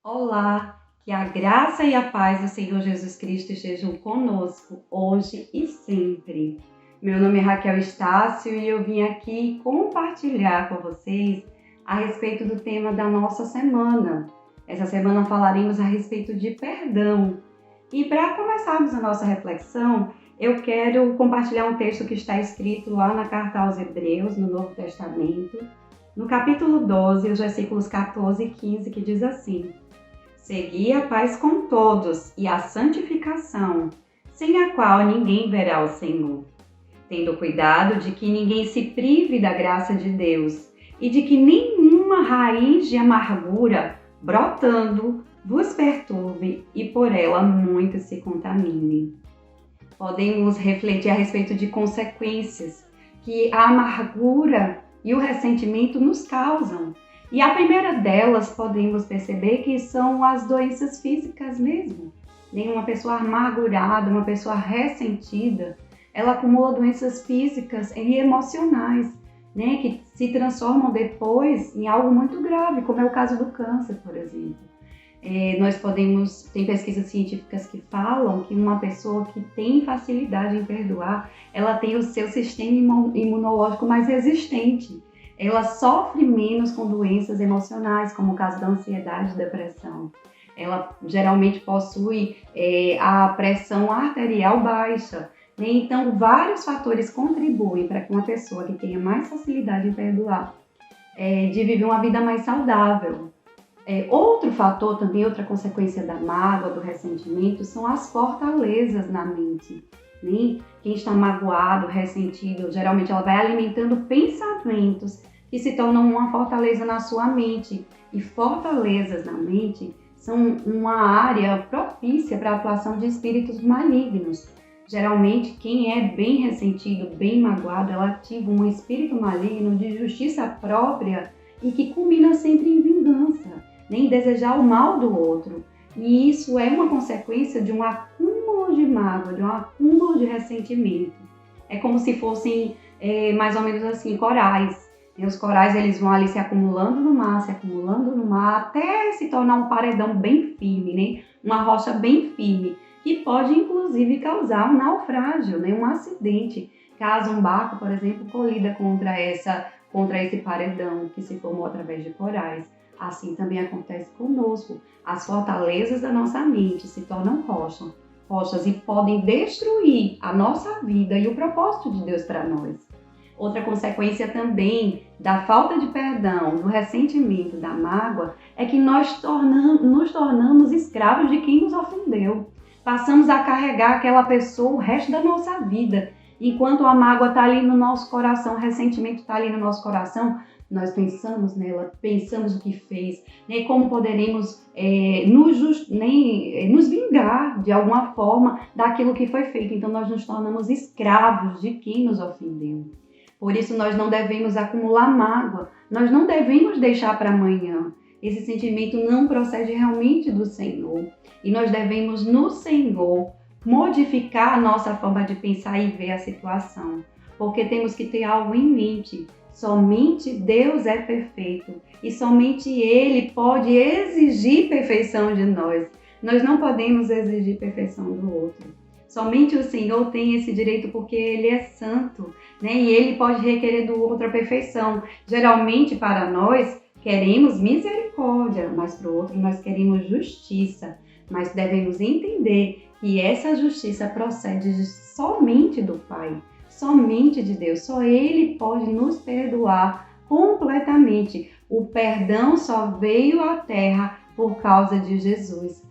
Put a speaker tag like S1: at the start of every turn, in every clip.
S1: Olá, que a graça e a paz do Senhor Jesus Cristo estejam conosco hoje e sempre. Meu nome é Raquel Estácio e eu vim aqui compartilhar com vocês a respeito do tema da nossa semana. Essa semana falaremos a respeito de perdão. E para começarmos a nossa reflexão, eu quero compartilhar um texto que está escrito lá na carta aos Hebreus, no Novo Testamento, no capítulo 12, os versículos 14 e 15, que diz assim: Segui a paz com todos e a santificação, sem a qual ninguém verá o Senhor, tendo cuidado de que ninguém se prive da graça de Deus e de que nenhuma raiz de amargura brotando vos perturbe e por ela muito se contamine. Podemos refletir a respeito de consequências que a amargura e o ressentimento nos causam. E a primeira delas, podemos perceber que são as doenças físicas mesmo. Uma pessoa amargurada, uma pessoa ressentida, ela acumula doenças físicas e emocionais, que se transformam depois em algo muito grave, como é o caso do câncer, por exemplo. Tem pesquisas científicas que falam que uma pessoa que tem facilidade em perdoar, ela tem o seu sistema imunológico mais resistente. Ela sofre menos com doenças emocionais, como o caso da ansiedade e depressão. Ela geralmente possui a pressão arterial baixa. Então, vários fatores contribuem para que uma pessoa que tenha mais facilidade em perdoar, de viver uma vida mais saudável. Outro fator também, outra consequência da mágoa, do ressentimento, são as fortalezas na mente. Quem está magoado, ressentido, geralmente ela vai alimentando pensamentos que se tornam uma fortaleza na sua mente. E fortalezas na mente são uma área propícia para a atuação de espíritos malignos. Geralmente, quem é bem ressentido, bem magoado, ela ativa um espírito maligno de justiça própria e que culmina sempre em vingança, em desejar o mal do outro. E isso é uma consequência de um acúmulo de mágoa, de um acúmulo de ressentimento. É como se fossem mais ou menos assim, corais. Os corais eles vão ali se acumulando no mar, até se tornar um paredão bem firme, uma rocha bem firme, que pode inclusive causar um naufrágio, um acidente, caso um barco, por exemplo, colida contra esse paredão que se formou através de corais. Assim também acontece conosco. As fortalezas da nossa mente se tornam rochas e podem destruir a nossa vida e o propósito de Deus para nós. Outra consequência também da falta de perdão, do ressentimento, da mágoa, é que nós nos tornamos escravos de quem nos ofendeu. Passamos a carregar aquela pessoa o resto da nossa vida. Enquanto a mágoa está ali no nosso coração, o ressentimento está ali no nosso coração, nós pensamos nela, pensamos o que fez, como poderemos nos vingar de alguma forma daquilo que foi feito. Então nós nos tornamos escravos de quem nos ofendeu. Por isso nós não devemos acumular mágoa, nós não devemos deixar para amanhã. Esse sentimento não procede realmente do Senhor. E nós devemos no Senhor modificar a nossa forma de pensar e ver a situação. Porque temos que ter algo em mente. Somente Deus é perfeito e somente Ele pode exigir perfeição de nós. Nós não podemos exigir perfeição do outro. Somente o Senhor tem esse direito porque Ele é santo, e Ele pode requerer do outro a perfeição. Geralmente para nós queremos misericórdia, mas para o outro nós queremos justiça. Mas devemos entender que essa justiça procede somente do Pai. Somente de Deus, só Ele pode nos perdoar completamente. O perdão só veio à terra por causa de Jesus.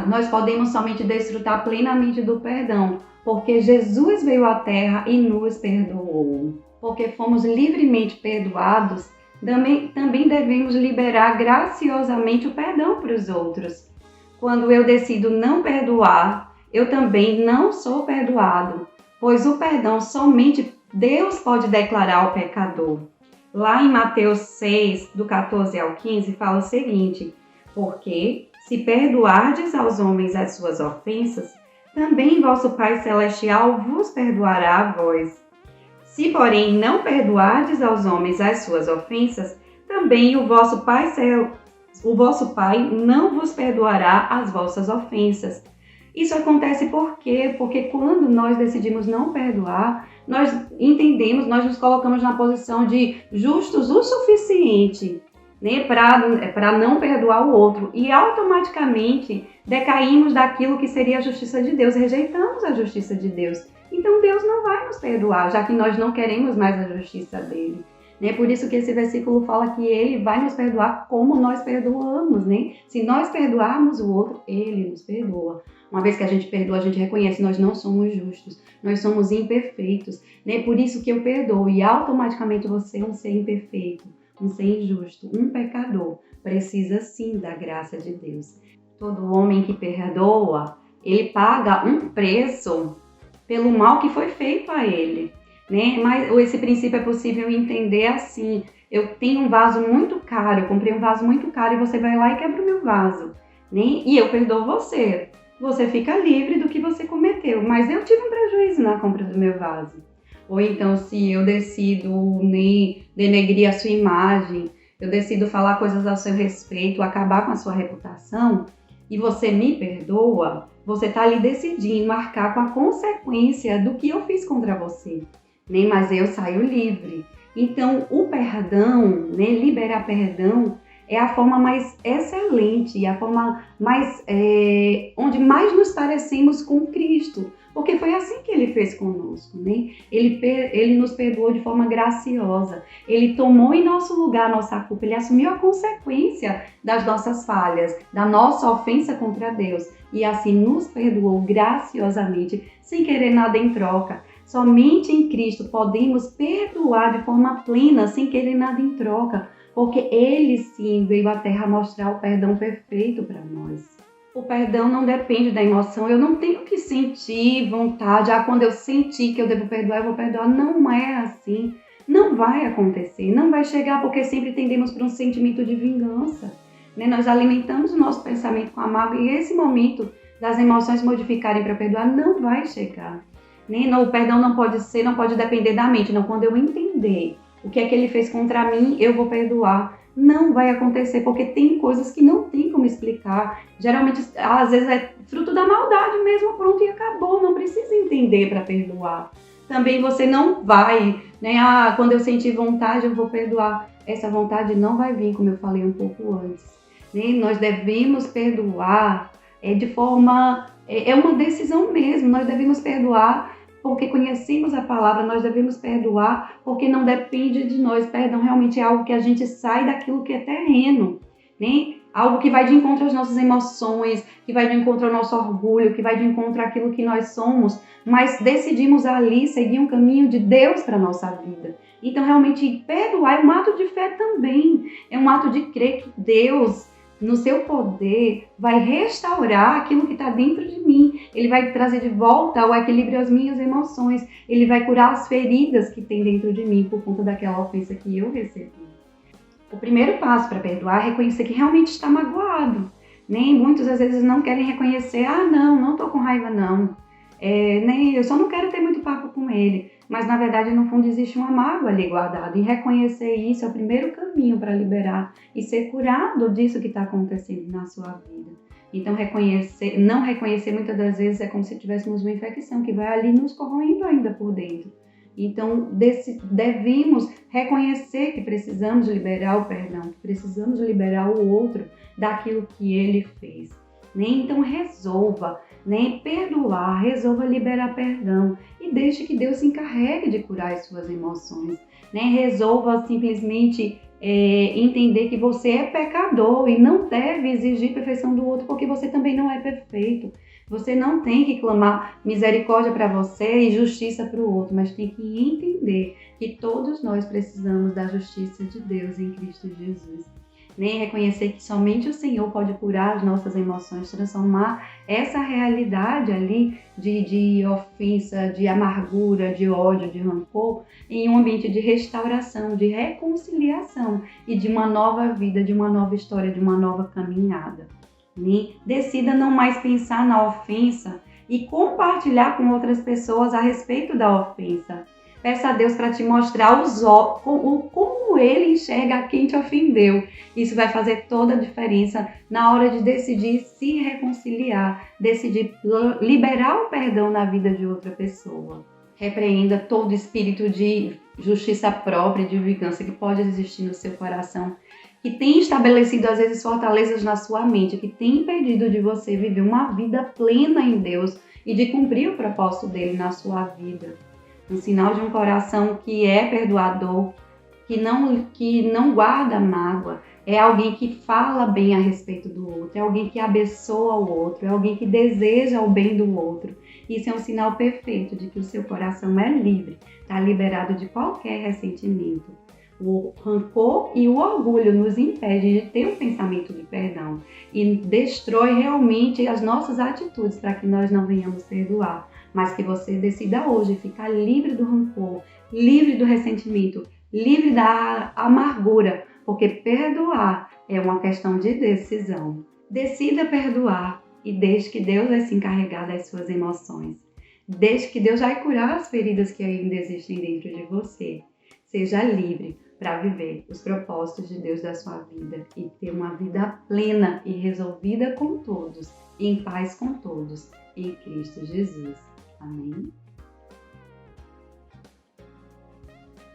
S1: Nós podemos somente desfrutar plenamente do perdão, porque Jesus veio à terra e nos perdoou. Porque fomos livremente perdoados, também devemos liberar graciosamente o perdão para os outros. Quando eu decido não perdoar, eu também não sou perdoado. Pois o perdão somente Deus pode declarar ao pecador. Lá em Mateus 6, do 14 ao 15, fala o seguinte: Porque, se perdoardes aos homens as suas ofensas, também vosso Pai Celestial vos perdoará a vós. Se, porém, não perdoardes aos homens as suas ofensas, também o vosso Pai o vosso Pai não vos perdoará as vossas ofensas. Isso acontece por quê? Porque quando nós decidimos não perdoar, nós entendemos, nós nos colocamos na posição de justos o suficiente, né, para não perdoar o outro. E automaticamente decaímos daquilo que seria a justiça de Deus, rejeitamos a justiça de Deus. Então Deus não vai nos perdoar, já que nós não queremos mais a justiça dele. Né? Por isso que esse versículo fala que ele vai nos perdoar como nós perdoamos. Né? Se nós perdoarmos o outro, ele nos perdoa. Uma vez que a gente perdoa, a gente reconhece que nós não somos justos, nós somos imperfeitos. Né? Por isso que eu perdoo e automaticamente você é um ser imperfeito, um ser injusto, um pecador. Precisa sim da graça de Deus. Todo homem que perdoa, ele paga um preço pelo mal que foi feito a ele. Né? Mas esse princípio é possível entender assim. Eu tenho um vaso muito caro, eu comprei um vaso muito caro e você vai lá e quebra o meu vaso. Né? E eu perdoo você. Você fica livre do que você cometeu, mas eu tive um prejuízo na compra do meu vaso. Ou então, se eu decido denegrir a sua imagem, eu decido falar coisas a seu respeito, acabar com a sua reputação, e você me perdoa, você está ali decidindo arcar com a consequência do que eu fiz contra você. Né? Mas eu saio livre. Então, o perdão, né, liberar perdão, é a forma mais excelente, a forma mais onde mais nos parecemos com Cristo, porque foi assim que ele fez conosco, né? Ele nos perdoou de forma graciosa, ele tomou em nosso lugar a nossa culpa, ele assumiu a consequência das nossas falhas, da nossa ofensa contra Deus, e assim nos perdoou graciosamente, sem querer nada em troca. Somente em Cristo podemos perdoar de forma plena, sem querer nada em troca, porque ele sim veio à Terra mostrar o perdão perfeito para nós. O perdão não depende da emoção, eu não tenho que sentir vontade, quando eu sentir que eu devo perdoar, eu vou perdoar. Não é assim, não vai acontecer, não vai chegar, porque sempre tendemos para um sentimento de vingança. Né? Nós alimentamos o nosso pensamento com a mágoa e esse momento das emoções modificarem para perdoar não vai chegar. Né? O perdão não pode depender da mente, não. Quando eu entender o que é que ele fez contra mim, eu vou perdoar. Não vai acontecer, porque tem coisas que não tem como explicar. Geralmente, às vezes é fruto da maldade mesmo, pronto e acabou. Não precisa entender para perdoar. Também você não vai, né? Quando eu sentir vontade, eu vou perdoar. Essa vontade não vai vir, como eu falei um pouco antes. Né? Nós devemos perdoar de forma... É uma decisão mesmo, nós devemos perdoar porque conhecemos a palavra, nós devemos perdoar porque não depende de nós. Perdão realmente é algo que a gente sai daquilo que é terreno, né? Algo que vai de encontro às nossas emoções, que vai de encontro ao nosso orgulho, que vai de encontro àquilo que nós somos, mas decidimos ali seguir um caminho de Deus para a nossa vida. Então realmente perdoar é um ato de fé também, é um ato de crer que Deus, no seu poder, vai restaurar aquilo que está dentro de mim. Ele vai trazer de volta o equilíbrio às minhas emoções. Ele vai curar as feridas que tem dentro de mim por conta daquela ofensa que eu recebi. O primeiro passo para perdoar é reconhecer que realmente está magoado. Nem muitos às vezes não querem reconhecer, não estou com raiva não. Eu só não quero ter muito papo com ele. Mas na verdade no fundo existe uma mágoa ali guardada. E reconhecer isso é o primeiro caminho para liberar e ser curado disso que está acontecendo na sua vida. Então não reconhecer muitas das vezes é como se tivéssemos uma infecção que vai ali nos corroendo ainda por dentro. Então devemos reconhecer que precisamos liberar o perdão, que precisamos liberar o outro daquilo que ele fez. Então resolva perdoar, resolva liberar perdão e deixe que Deus se encarregue de curar as suas emoções. Resolva simplesmente entender que você é pecador e não deve exigir perfeição do outro, porque você também não é perfeito. Você não tem que clamar misericórdia para você e justiça para o outro, mas tem que entender que todos nós precisamos da justiça de Deus em Cristo Jesus. Reconhecer que somente o Senhor pode curar as nossas emoções, transformar essa realidade ali de ofensa, de amargura, de ódio, de rancor, em um ambiente de restauração, de reconciliação e de uma nova vida, de uma nova história, de uma nova caminhada. Decida não mais pensar na ofensa e compartilhar com outras pessoas a respeito da ofensa. Peça a Deus para te mostrar como Ele enxerga quem te ofendeu. Isso vai fazer toda a diferença na hora de decidir se reconciliar, decidir liberar o perdão na vida de outra pessoa. Repreenda todo espírito de justiça própria, de vingança que pode existir no seu coração, que tem estabelecido às vezes fortalezas na sua mente, que tem impedido de você viver uma vida plena em Deus e de cumprir o propósito dele na sua vida. Um sinal de um coração que é perdoador, que não guarda mágoa, é alguém que fala bem a respeito do outro, é alguém que abençoa o outro, é alguém que deseja o bem do outro. Isso é um sinal perfeito de que o seu coração é livre, está liberado de qualquer ressentimento. O rancor e o orgulho nos impedem de ter um pensamento de perdão e destrói realmente as nossas atitudes para que nós não venhamos perdoar, mas que você decida hoje ficar livre do rancor, livre do ressentimento, livre da amargura, porque perdoar é uma questão de decisão. Decida perdoar e deixe que Deus vai se encarregar das suas emoções. Deixe que Deus vai curar as feridas que ainda existem dentro de você. Seja livre para viver os propósitos de Deus da sua vida e ter uma vida plena e resolvida com todos, em paz com todos, em Cristo Jesus. Amém?